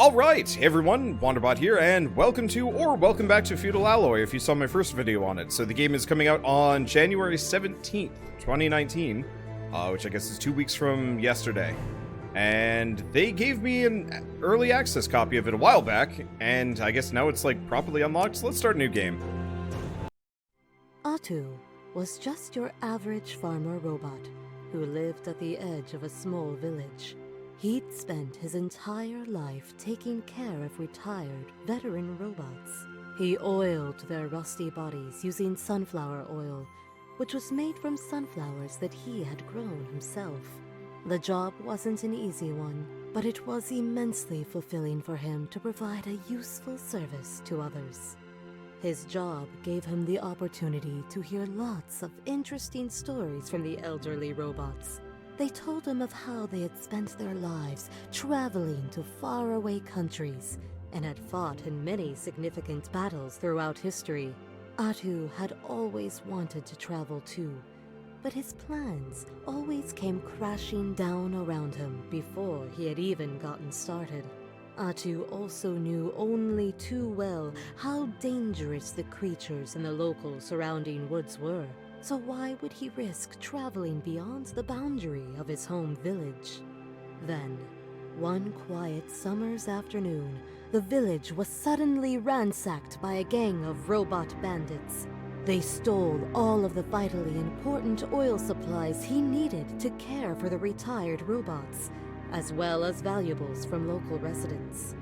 Alright, hey everyone, Wanderbot here, and welcome back to Feudal Alloy if you saw my first video on it. So the game is coming out on January 17th, 2019, which I guess is 2 weeks from yesterday. And they gave me an early access copy of it a while back, and I guess now it's like properly unlocked, so let's start a new game. Attu was just your average farmer robot who lived at the edge of a small village. He'd spent his entire life taking care of retired, veteran robots. He oiled their rusty bodies using sunflower oil, which was made from sunflowers that he had grown himself. The job wasn't an easy one, but it was immensely fulfilling for him to provide a useful service to others. His job gave him the opportunity to hear lots of interesting stories from the elderly robots. They told him of how they had spent their lives traveling to faraway countries and had fought in many significant battles throughout history. Attu had always wanted to travel too, but his plans always came crashing down around him before he had even gotten started. Attu also knew only too well how dangerous the creatures in the local surrounding woods were. So why would he risk traveling beyond the boundary of his home village? Then, one quiet summer's afternoon, the village was suddenly ransacked by a gang of robot bandits. They stole all of the vitally important oil supplies he needed to care for the retired robots, as well as valuables from local residents.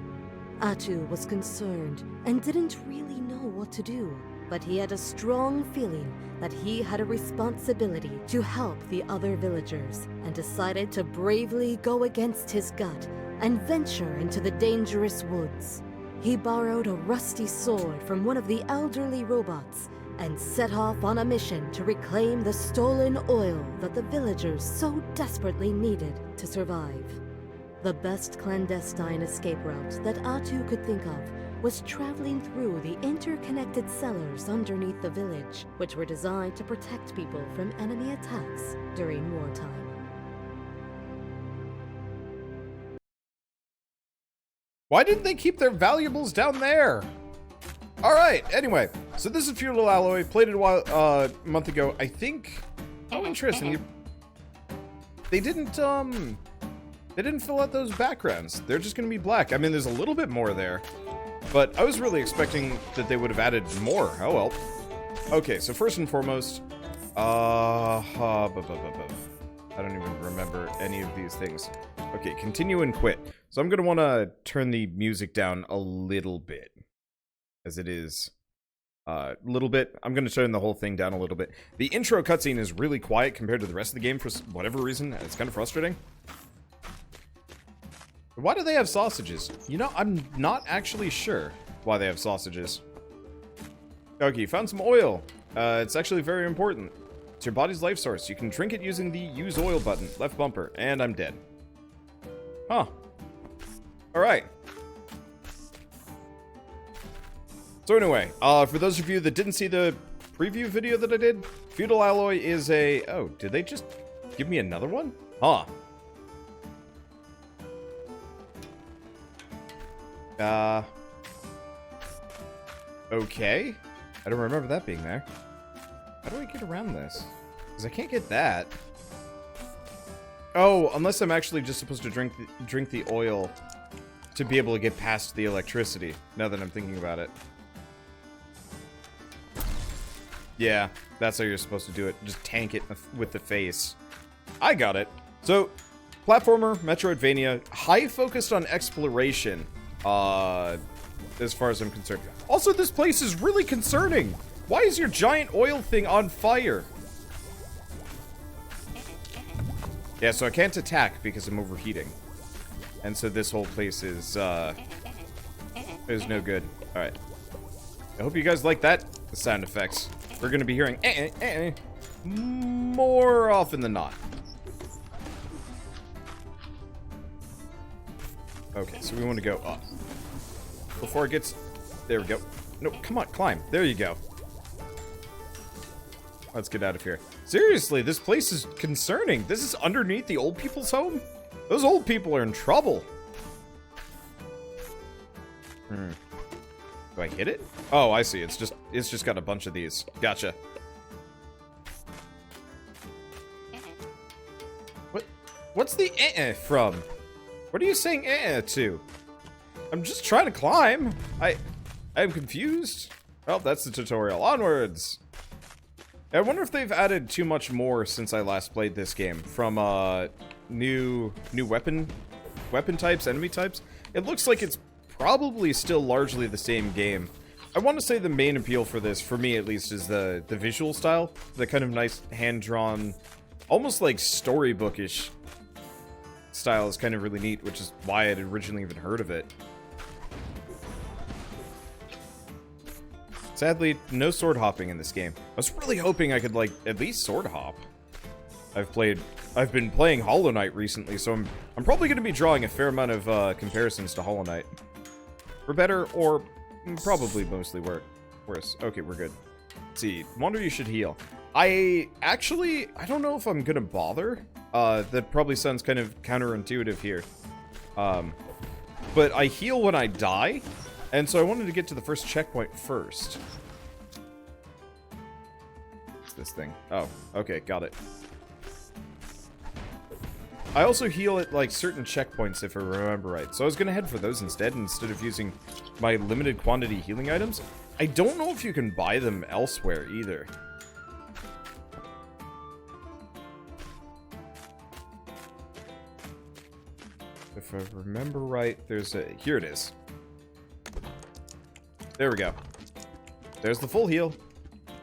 Attu was concerned and didn't really know what to do, but he had a strong feeling that he had a responsibility to help the other villagers and decided to bravely go against his gut and venture into the dangerous woods. He borrowed a rusty sword from one of the elderly robots and set off on a mission to reclaim the stolen oil that the villagers so desperately needed to survive. The best clandestine escape route that Attu could think of was traveling through the interconnected cellars underneath the village, which were designed to protect people from enemy attacks during wartime. Why didn't they keep their valuables down there? Alright, anyway, so this is Feudal Alloy, played it a month ago, I think. Oh, interesting. They didn't fill out those backgrounds. They're just gonna be black. I mean, there's a little bit more there, but I was really expecting that they would have added more. Oh well. Okay, so first and foremost, I don't even remember any of these things. Okay, continue and quit. So I'm gonna want to turn the music down a little bit, as it is a little bit. I'm gonna turn the whole thing down a little bit. The intro cutscene is really quiet compared to the rest of the game for whatever reason. It's kind of frustrating. Why do they have sausages? You know, I'm not actually sure why they have sausages. Okay, found some oil. It's actually very important. It's your body's life source. You can drink it using the use oil button, left bumper, and I'm dead. Huh. Alright. So anyway, for those of you that didn't see the preview video that I did, Feudal Alloy is a... Oh, did they just give me another one? Huh. Okay. I don't remember that being there. How do I get around this? Because I can't get that. Oh, unless I'm actually just supposed to drink the oil to be able to get past the electricity, now that I'm thinking about it. Yeah, that's how you're supposed to do it. Just tank it with the face. I got it. So, platformer, Metroidvania, high focused on exploration. As far as I'm concerned. Also, this place is really concerning. Why is your giant oil thing on fire? Yeah, so I can't attack because I'm overheating. And so this whole place is no good. Alright. I hope you guys like that, the sound effects. We're gonna be hearing more often than not. Okay, so we want to go up. Before it gets... There we go. No, come on, climb. There you go. Let's get out of here. Seriously, this place is concerning. This is underneath the old people's home? Those old people are in trouble. Hmm. Do I hit it? Oh, I see. It's just got a bunch of these. Gotcha. What's the from? What are you saying to? I'm just trying to climb. I'm confused. Oh, that's the tutorial. Onwards. I wonder if they've added too much more since I last played this game. From new weapon types, enemy types. It looks like it's probably still largely the same game. I want to say the main appeal for this, for me at least, is the visual style. The kind of nice hand-drawn, almost like storybookish style is kind of really neat, which is why I had originally even heard of it. Sadly, no sword hopping in this game. I was really hoping I could, like, at least sword hop. I've been playing Hollow Knight recently, so I'm probably going to be drawing a fair amount of comparisons to Hollow Knight. For better, or probably mostly worse. Okay, we're good. Let's see. Wander, you should heal. I don't know if I'm going to bother. That probably sounds kind of counterintuitive here. But I heal when I die, and so I wanted to get to the first checkpoint first. What's this thing? Oh, okay, got it. I also heal at, like, certain checkpoints, if I remember right. So I was going to head for those instead of using my limited quantity healing items. I don't know if you can buy them elsewhere, either. If I remember right, there's a... Here it is. There we go. There's the full heal.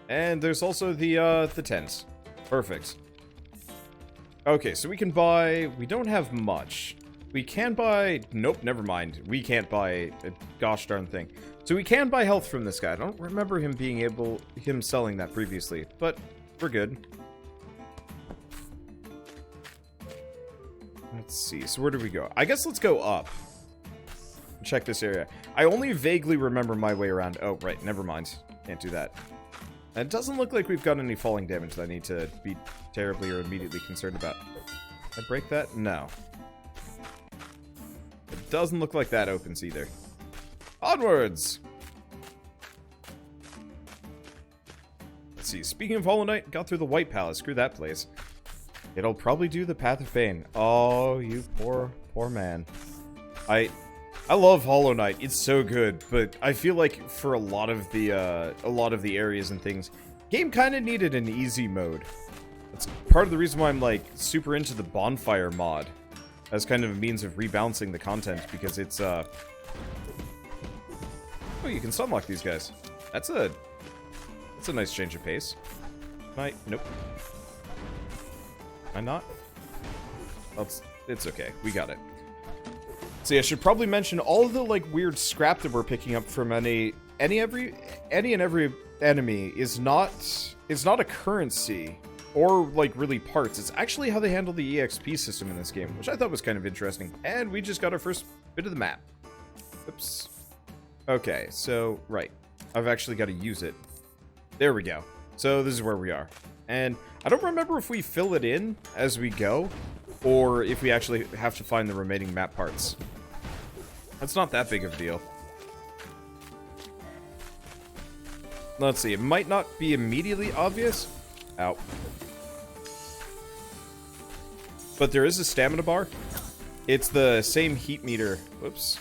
And there's also the tent. Perfect. Okay, so we can buy... We don't have much. We can buy... Nope, never mind. We can't buy a gosh darn thing. So we can buy health from this guy. I don't remember him being able... Him selling that previously. But we're good. Let's see. So where do we go? I guess let's go up. Check this area. I only vaguely remember my way around. Oh, right. Never mind. Can't do that. And it doesn't look like we've got any falling damage that I need to be terribly or immediately concerned about. Did I break that? No. It doesn't look like that opens either. Onwards! Let's see. Speaking of Hollow Knight, got through the White Palace. Screw that place. It'll probably do the Path of Pain. Oh, you poor man. I love Hollow Knight. It's so good, but I feel like for a lot of the areas and things, game kind of needed an easy mode. That's part of the reason why I'm like super into the bonfire mod as kind of a means of rebalancing the content, because it's oh, you can stunlock these guys. That's a nice change of pace. Nope. Am I not? It's okay. We got it. See, I should probably mention all of the like weird scrap that we're picking up from any and every enemy is not a currency or like really parts. It's actually how they handle the EXP system in this game, which I thought was kind of interesting. And we just got our first bit of the map. Oops. Okay, so right. I've actually got to use it. There we go. So this is where we are. And I don't remember if we fill it in as we go, or if we actually have to find the remaining map parts. That's not that big of a deal. Let's see, it might not be immediately obvious. Ow. But there is a stamina bar. It's the same heat meter. Whoops.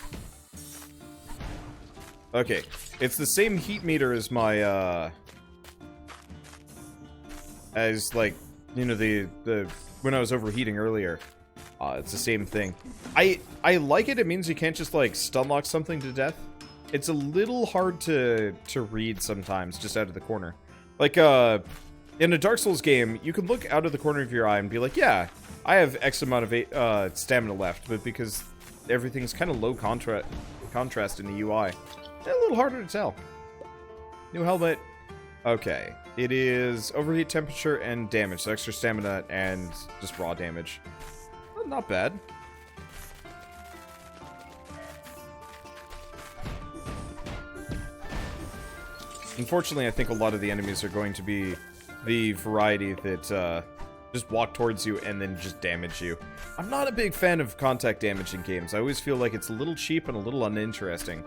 Okay, it's the same heat meter as my, as, like, you know, the when I was overheating earlier. It's the same thing. I like it. It means you can't just, like, stunlock something to death. It's a little hard to read sometimes, just out of the corner. Like, in a Dark Souls game, you can look out of the corner of your eye and be like, yeah, I have X amount of stamina left, but because everything's kind of low contrast in the UI, it's a little harder to tell. New helmet. Okay. It is overheat temperature and damage, so extra stamina and just raw damage. Well, not bad. Unfortunately, I think a lot of the enemies are going to be the variety that just walk towards you and then just damage you. I'm not a big fan of contact damage in games. I always feel like it's a little cheap and a little uninteresting.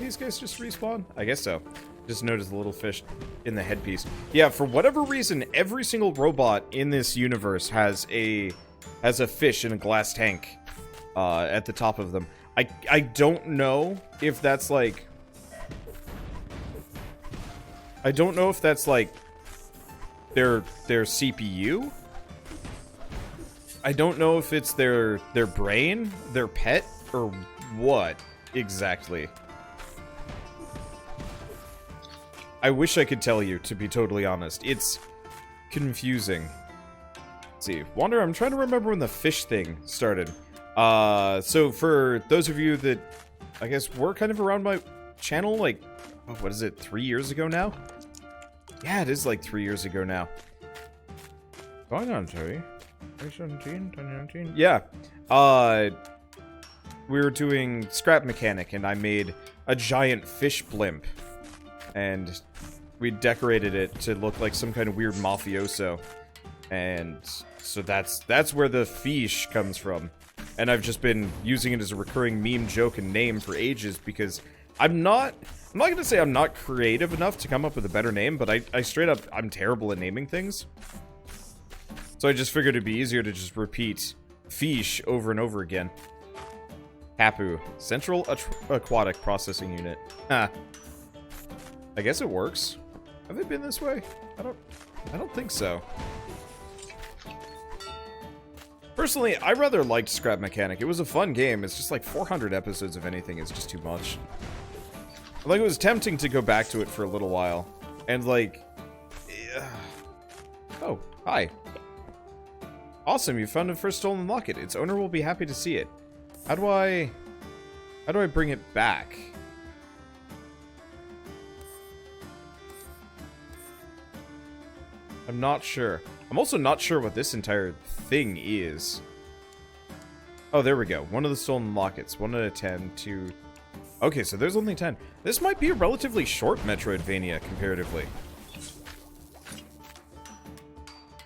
these guys just respawn? I guess so. Just noticed the little fish in the headpiece. Yeah, for whatever reason, every single robot in this universe has a fish in a glass tank at the top of them. I don't know if that's like... I don't know if that's like their CPU. I don't know if it's their brain, their pet, or what exactly. I wish I could tell you, to be totally honest. It's confusing. Let's see. Wander, I'm trying to remember when the fish thing started. So for those of you that, I guess, were kind of around my channel, like, oh, what is it, 3 years ago now? Yeah, it is like 3 years ago now. Going on, Terry. 2017, 2019? Yeah. We were doing scrap mechanic, and I made a giant fish blimp. And we decorated it to look like some kind of weird mafioso. And so that's where the fish comes from. And I've just been using it as a recurring meme joke and name for ages because I'm not gonna say I'm not creative enough to come up with a better name, but I straight up, I'm terrible at naming things. So I just figured it'd be easier to just repeat fish over and over again. Hapu, Central Aquatic Processing Unit. Huh. I guess it works. Have they been this way? I don't think so. Personally, I rather liked Scrap Mechanic. It was a fun game. It's just like 400 episodes of anything is just too much. Like, it was tempting to go back to it for a little while. And like... Oh, hi. Awesome, you found a first stolen locket. Its owner will be happy to see it. How do I bring it back? I'm not sure. I'm also not sure what this entire thing is. Oh, there we go. One of the stolen lockets. 1 out of 10, 2... Okay, so there's only 10. This might be a relatively short Metroidvania, comparatively.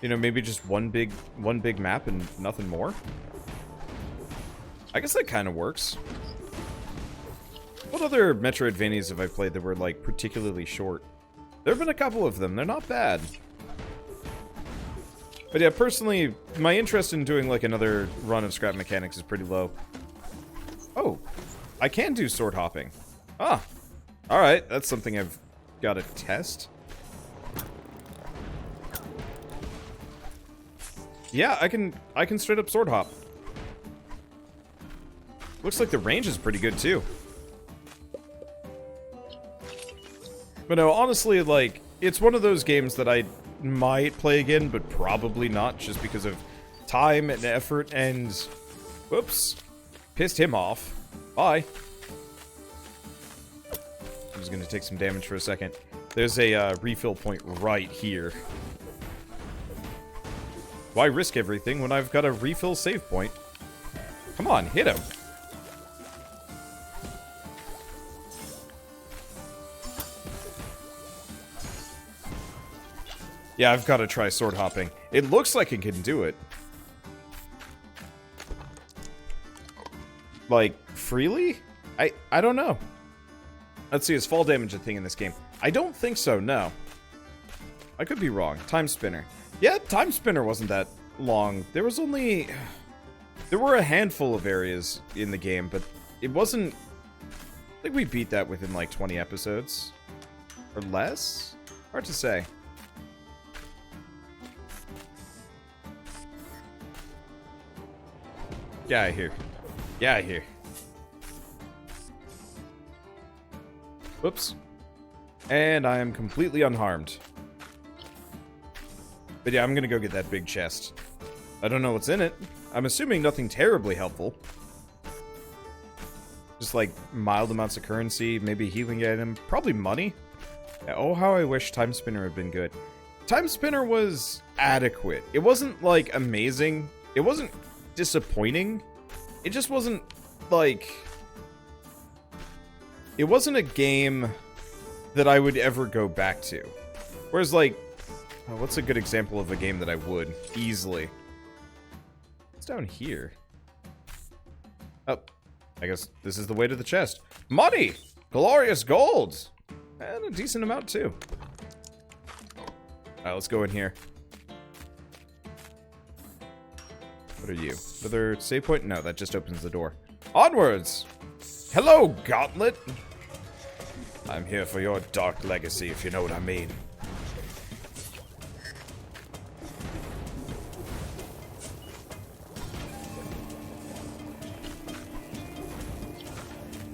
You know, maybe just one big map and nothing more? I guess that kind of works. What other Metroidvanias have I played that were, like, particularly short? There have been a couple of them. They're not bad. But yeah, personally, my interest in doing, like, another run of Scrap Mechanics is pretty low. Oh, I can do sword hopping. Ah, alright, that's something I've got to test. Yeah, I can straight up sword hop. Looks like the range is pretty good, too. But no, honestly, like, it's one of those games that I might play again, but probably not, just because of time and effort and... Whoops. Pissed him off. Bye. I'm just gonna take some damage for a second. There's a refill point right here. Why risk everything when I've got a refill save point? Come on, hit him. Yeah, I've got to try sword hopping. It looks like it can do it. Like, freely? I don't know. Let's see, is fall damage a thing in this game? I don't think so, no. I could be wrong. Time Spinner. Yeah, Time Spinner wasn't that long. There was only... There were a handful of areas in the game, but it wasn't... I think we beat that within like 20 episodes. Or less? Hard to say. Get out of here. Get out of here. Whoops. And I am completely unharmed. But yeah, I'm gonna go get that big chest. I don't know what's in it. I'm assuming nothing terribly helpful. Just like mild amounts of currency, maybe a healing item, probably money. Yeah, oh, how I wish Time Spinner had been good. Time Spinner was adequate. It wasn't like amazing. It wasn't disappointing. It just wasn't like... It wasn't a game that I would ever go back to. Whereas like... Oh, what's a good example of a game that I would? Easily. What's down here? Oh. I guess this is the way to the chest. Money! Glorious gold! And a decent amount, too. Alright, let's go in here. What are you? Another save point? No, that just opens the door. Onwards! Hello, Gauntlet! I'm here for your dark legacy, if you know what I mean.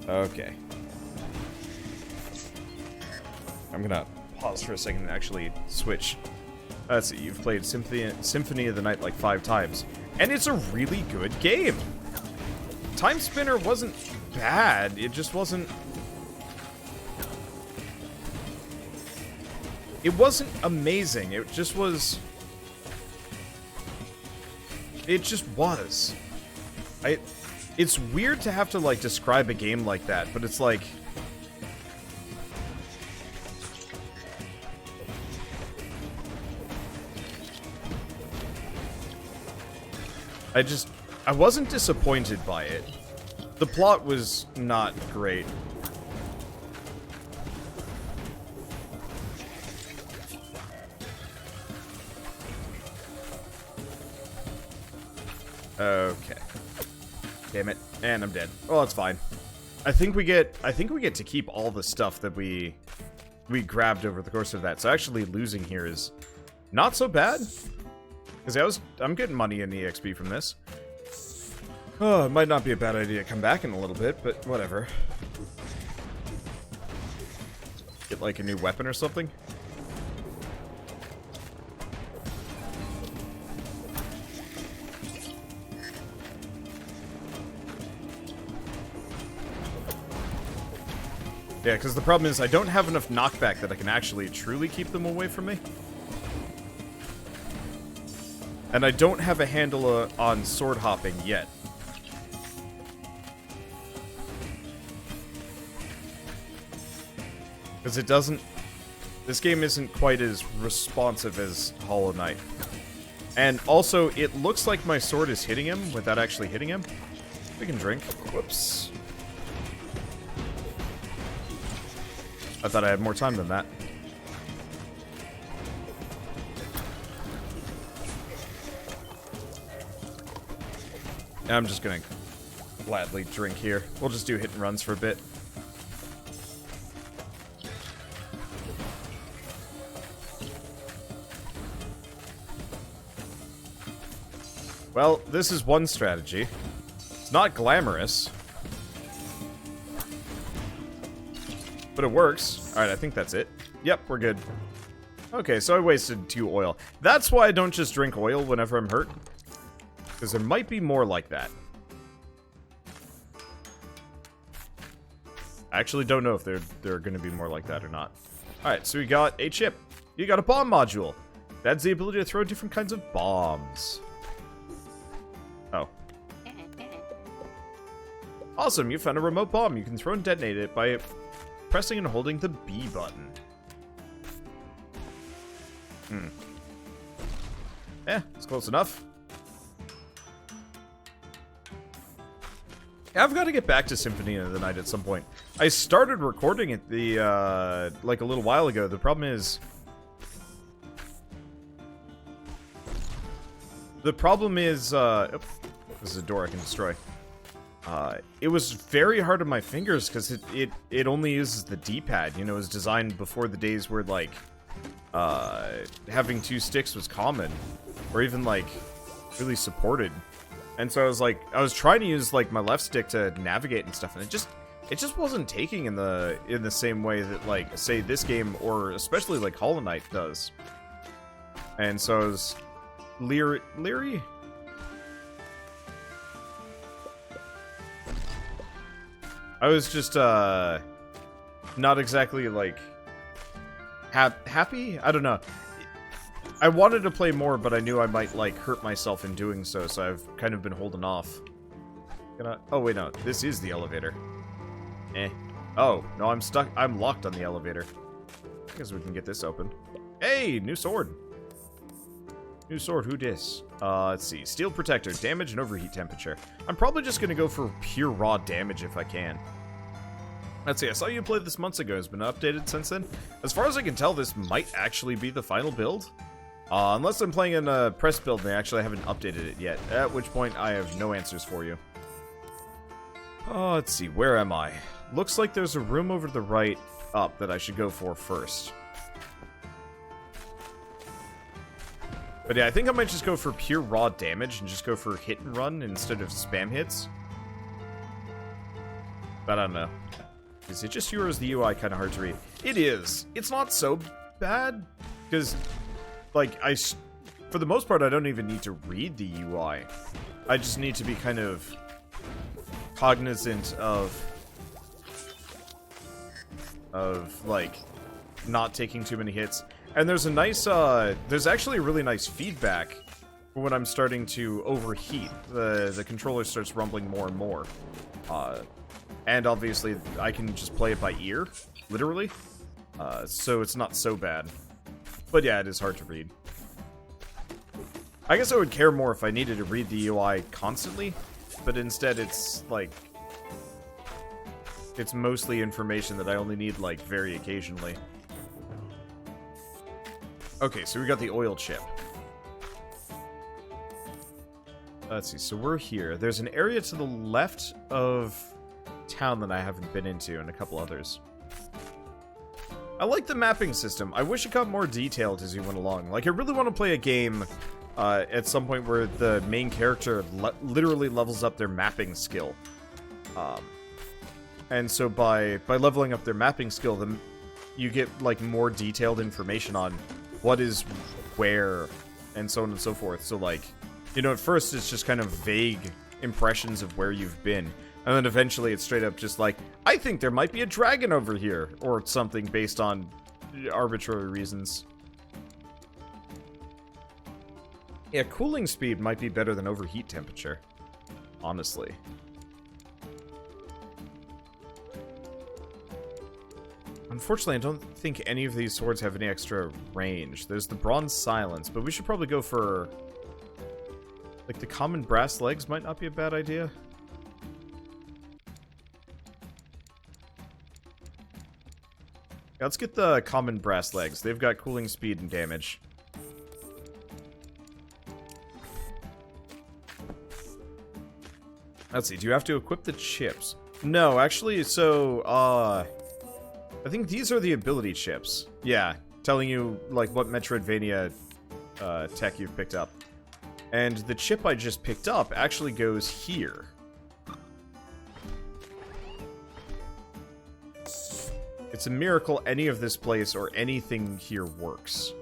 Okay. I'm gonna pause for a second and actually switch. Let's see, you've played Symphony of the Night like 5 times. And it's a really good game! Time Spinner wasn't bad, it just wasn't... It wasn't amazing, it just was... It just was. It's weird to have to, like, describe a game like that, but it's like... I wasn't disappointed by it. The plot was not great. Okay. Damn it. And I'm dead. Oh, that's fine. I think we get to keep all the stuff that we grabbed over the course of that. So actually losing here is not so bad. Because I'm getting money and EXP from this. Oh, it might not be a bad idea to come back in a little bit, but whatever. Get like a new weapon or something. Yeah, because the problem is I don't have enough knockback that I can actually truly keep them away from me. And I don't have a handle on sword hopping yet. Because it doesn't... This game isn't quite as responsive as Hollow Knight. And also, it looks like my sword is hitting him without actually hitting him. We can drink. Whoops. I thought I had more time than that. I'm just gonna gladly drink here. We'll just do hit and runs for a bit. Well, this is one strategy. It's not glamorous. But it works. Alright, I think that's it. Yep, we're good. Okay, so I wasted 2 oil. That's why I don't just drink oil whenever I'm hurt. Because there might be more like that. I actually don't know if there are going to be more like that or not. Alright, so we got a chip. You got a bomb module. That's the ability to throw different kinds of bombs. Oh. Awesome, you found a remote bomb. You can throw and detonate it by pressing and holding the B button. Yeah, it's close enough. I've got to get back to Symphony of the Night at some point. I started recording it like a little while ago. The problem is... Oops, this is a door I can destroy. It was very hard on my fingers because it only uses the D-pad. You know, it was designed before the days where, like, having 2 sticks was common. Or even, like, really supported. And so I was trying to use, like, my left stick to navigate and stuff, and it just wasn't taking in the same way that, like, say, this game, or especially, like, Hollow Knight does. And so I was leery? I was just, not exactly, like, happy? I don't know. I wanted to play more, but I knew I might, like, hurt myself in doing so, so I've kind of been holding off. Oh, wait, no. This is the elevator. Oh, no, I'm stuck. I'm locked on the elevator. I guess we can get this open. Hey, new sword. New sword, who dis? Let's see. Steel protector, damage and overheat temperature. I'm probably just gonna go for pure raw damage if I can. Let's see, I saw you play this months ago. Has been updated since then. As far as I can tell, this might actually be the final build. Unless I'm playing in a press build and they actually haven't updated it yet. At which point, I have no answers for you. Let's see, where am I? Looks like there's a room over to the right up that I should go for first. But yeah, I think I might just go for pure raw damage and just go for hit and run instead of spam hits. But I don't know. Is it just you or is the UI kind of hard to read? It is. It's not so bad, because, like, for the most part, I don't even need to read the UI. I just need to be kind of cognizant of like, not taking too many hits. And there's a nice, there's actually really nice feedback for when I'm starting to overheat. The controller starts rumbling more and more. And obviously, I can just play it by ear, literally. So it's not so bad. But yeah, it is hard to read. I guess I would care more if I needed to read the UI constantly, but instead it's, like, it's mostly information that I only need, like, very occasionally. Okay, so we got the oil chip. Let's see, so we're here. There's an area to the left of town that I haven't been into, and a couple others. I like the mapping system. I wish it got more detailed as you went along. Like, I really want to play a game at some point where the main character literally levels up their mapping skill. And so by leveling up their mapping skill, then you get, like, more detailed information on what is where, and so on and so forth. So, like, you know, at first it's just kind of vague impressions of where you've been. And then eventually it's straight up just like, I think there might be a dragon over here, or something based on arbitrary reasons. Yeah, cooling speed might be better than overheat temperature, honestly. Unfortunately, I don't think any of these swords have any extra range. There's the bronze silence, but we should probably go for, like, the common brass legs might not be a bad idea. Yeah, let's get the common brass legs. They've got cooling speed and damage. Let's see, do you have to equip the chips? No, actually, so, I think these are the ability chips. Yeah, telling you, like, what Metroidvania tech you've picked up. And the chip I just picked up actually goes here. It's a miracle any of this place or anything here works.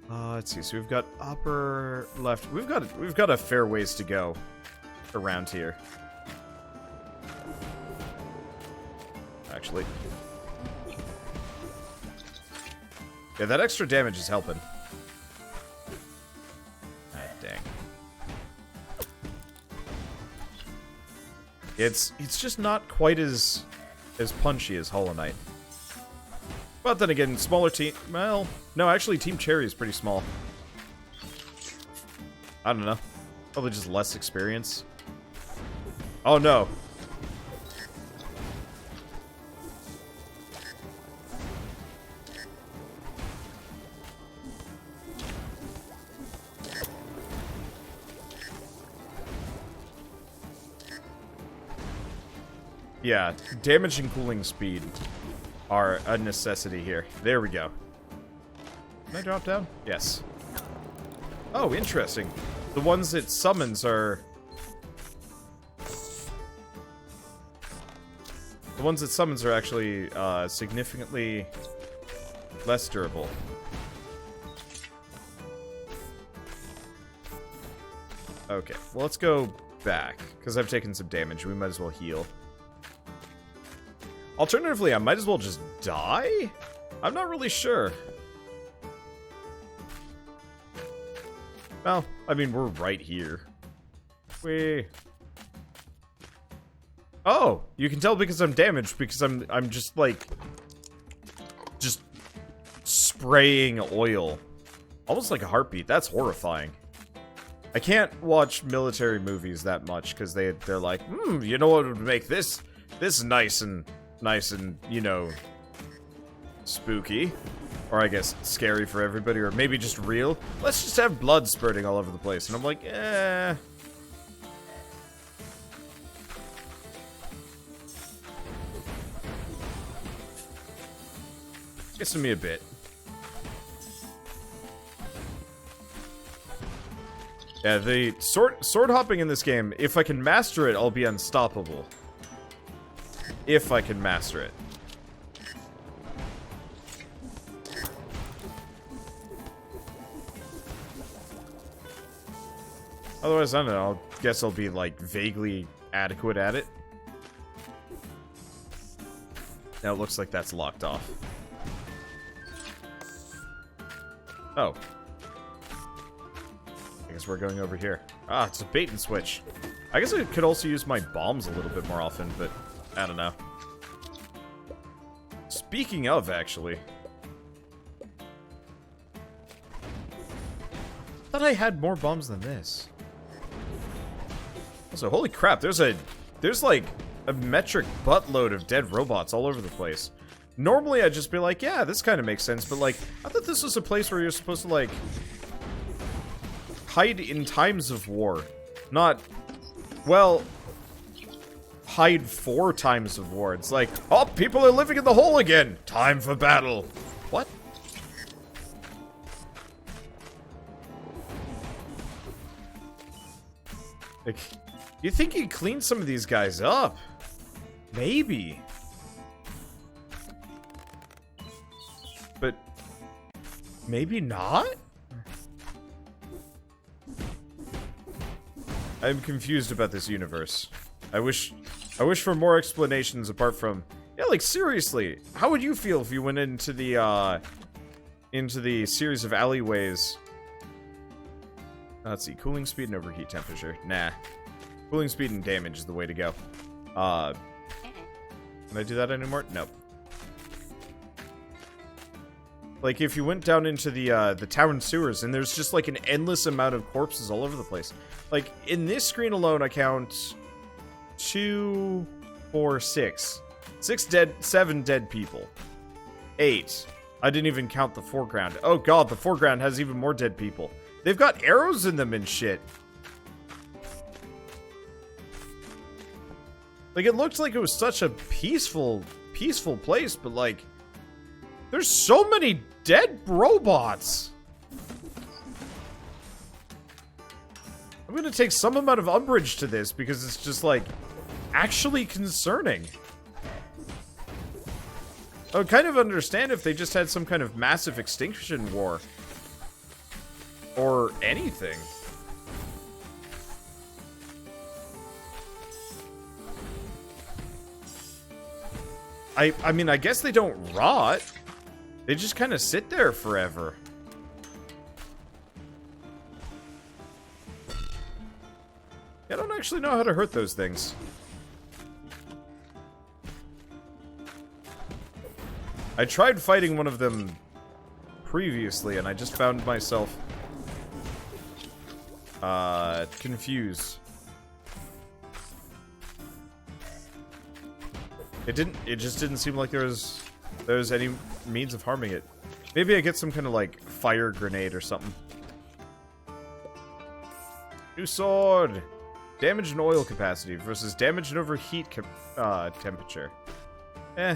Let's see. So we've got upper left. We've got a fair ways to go around here. Actually, yeah, that extra damage is helping. Ah, dang. It's just not quite as punchy as Hollow Knight. But then again, smaller team... Well, no, actually, Team Cherry is pretty small. I don't know. Probably just less experience. Oh, no. Yeah, damage and cooling speed are a necessity here. There we go. Can I drop down? Yes. Oh, interesting. The ones it summons are... The ones it summons are actually significantly less durable. Okay, well, let's go back, because I've taken some damage. We might as well heal. Alternatively, I might as well just die? I'm not really sure. Well, I mean, we're right here. Oh, you can tell because I'm damaged, because I'm just, like, just spraying oil. Almost like a heartbeat. That's horrifying. I can't watch military movies that much, because they're like, you know what would make this nice and nice and, you know, spooky. Or I guess scary for everybody, or maybe just real. Let's just have blood spurting all over the place. And I'm like, eh. Guessing me a bit. Yeah, the sword hopping in this game, if I can master it, I'll be unstoppable. If I can master it. Otherwise, I don't know, I guess I'll be, like, vaguely adequate at it. Now it looks like that's locked off. Oh. I guess we're going over here. Ah, it's a bait and switch. I guess I could also use my bombs a little bit more often, but I don't know. Speaking of, actually. I thought I had more bombs than this. Also, holy crap, there's like a metric buttload of dead robots all over the place. Normally I'd just be like, yeah, this kind of makes sense, but like, I thought this was a place where you're supposed to like hide in times of war. Not, well, hide for times of war. It's like, oh, people are living in the hole again. Time for battle. What? Like, you think he'd clean some of these guys up? Maybe. But maybe not? I'm confused about this universe. I wish for more explanations apart from, yeah, like seriously, how would you feel if you went into the series of alleyways? Let's see, cooling speed and overheat temperature. Nah. Cooling speed and damage is the way to go. Can I do that anymore? Nope. Like, if you went down into the town sewers, and there's just, like, an endless amount of corpses all over the place. Like, in this screen alone, I count 2, 4, 6. 7 dead people. 8. I didn't even count the foreground. Oh god, the foreground has even more dead people. They've got arrows in them and shit. Like, it looked like it was such a peaceful place, but, like, there's so many dead robots. I'm gonna take some amount of umbrage to this, because it's just, like, actually concerning. I would kind of understand if they just had some kind of massive extinction war. Or anything. I mean, I guess they don't rot. They just kind of sit there forever. I don't actually know how to hurt those things. I tried fighting one of them previously, and I just found myself confused. It just didn't seem like there was any means of harming it. Maybe I get some kind of like fire grenade or something. New sword! Damage and oil capacity versus damage and overheat temperature. Eh.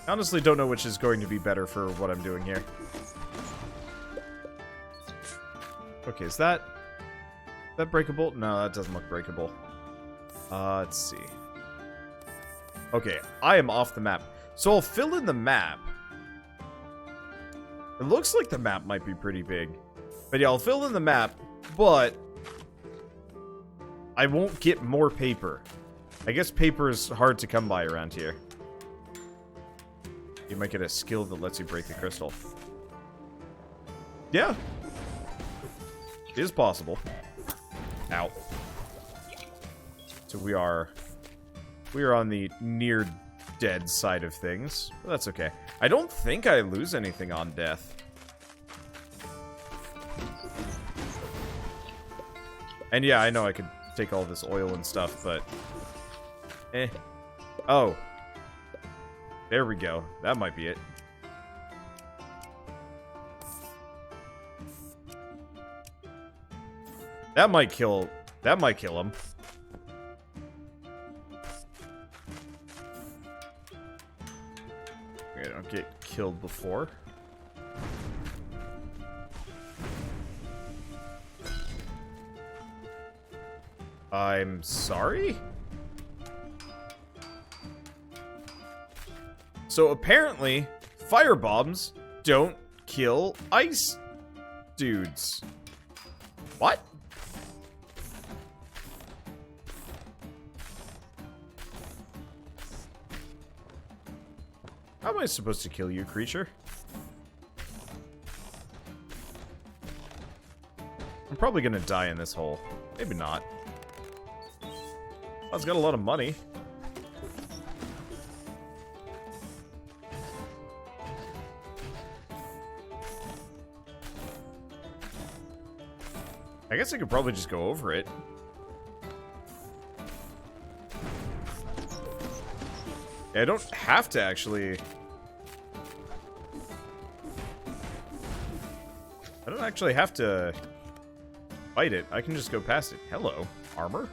Honestly, don't know which is going to be better for what I'm doing here. Okay, is that breakable? No, that doesn't look breakable. Let's see. Okay, I am off the map. So I'll fill in the map. It looks like the map might be pretty big. But yeah, I'll fill in the map, but I won't get more paper. I guess paper is hard to come by around here. You might get a skill that lets you break the crystal. Yeah. It is possible. Ow. So we are on the near dead side of things. But that's okay. I don't think I lose anything on death. And yeah, I know I could take all this oil and stuff, but... Eh. Oh. There we go. That might be it. That might kill him. Okay, don't get killed before. I'm sorry? So apparently, fire bombs don't kill ice dudes. What? How am I supposed to kill you, creature? I'm probably gonna die in this hole. Maybe not. Oh, it's got a lot of money. I guess I could probably just go over it. Yeah, I don't have to actually... I don't actually have to fight it. I can just go past it. Hello, armor?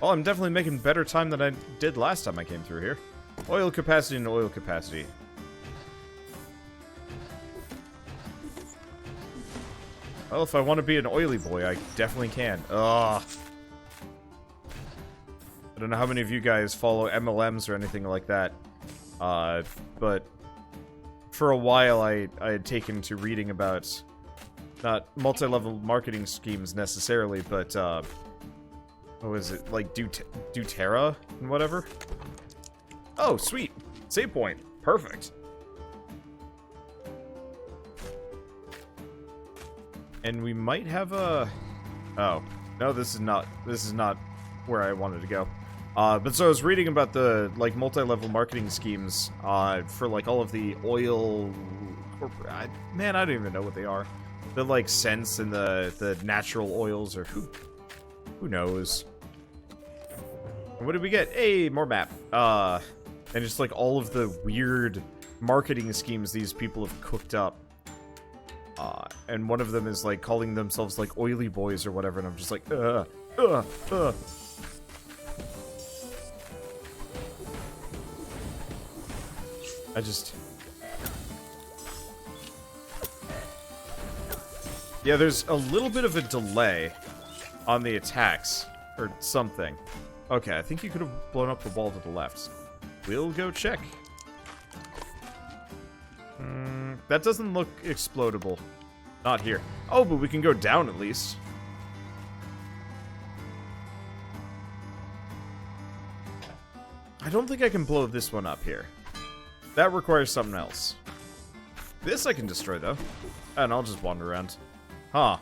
Well, I'm definitely making better time than I did last time I came through here. Oil capacity and oil capacity. Well, if I want to be an oily boy, I definitely can. Ugh. I don't know how many of you guys follow MLMs or anything like that. But for a while I had taken to reading about not multi-level marketing schemes necessarily, but what was it? Like doTERRA and whatever? Oh, sweet. Save point. Perfect. And we might have a... Oh. No, this is not where I wanted to go. But so I was reading about the, like, multi-level marketing schemes, for, like, all of the oil... Man, I don't even know what they are. The, like, scents and the natural oils, or who knows. What did we get? Hey, more map. And just, like, all of the weird marketing schemes these people have cooked up. And one of them is, like, calling themselves, like, oily boys or whatever, and I'm just like, I just... Yeah, there's a little bit of a delay on the attacks, or something. Okay, I think you could have blown up the wall to the left. We'll go check. That doesn't look explodable. Not here. Oh, but we can go down at least. I don't think I can blow this one up here. That requires something else. This I can destroy, though. And I'll just wander around. Huh.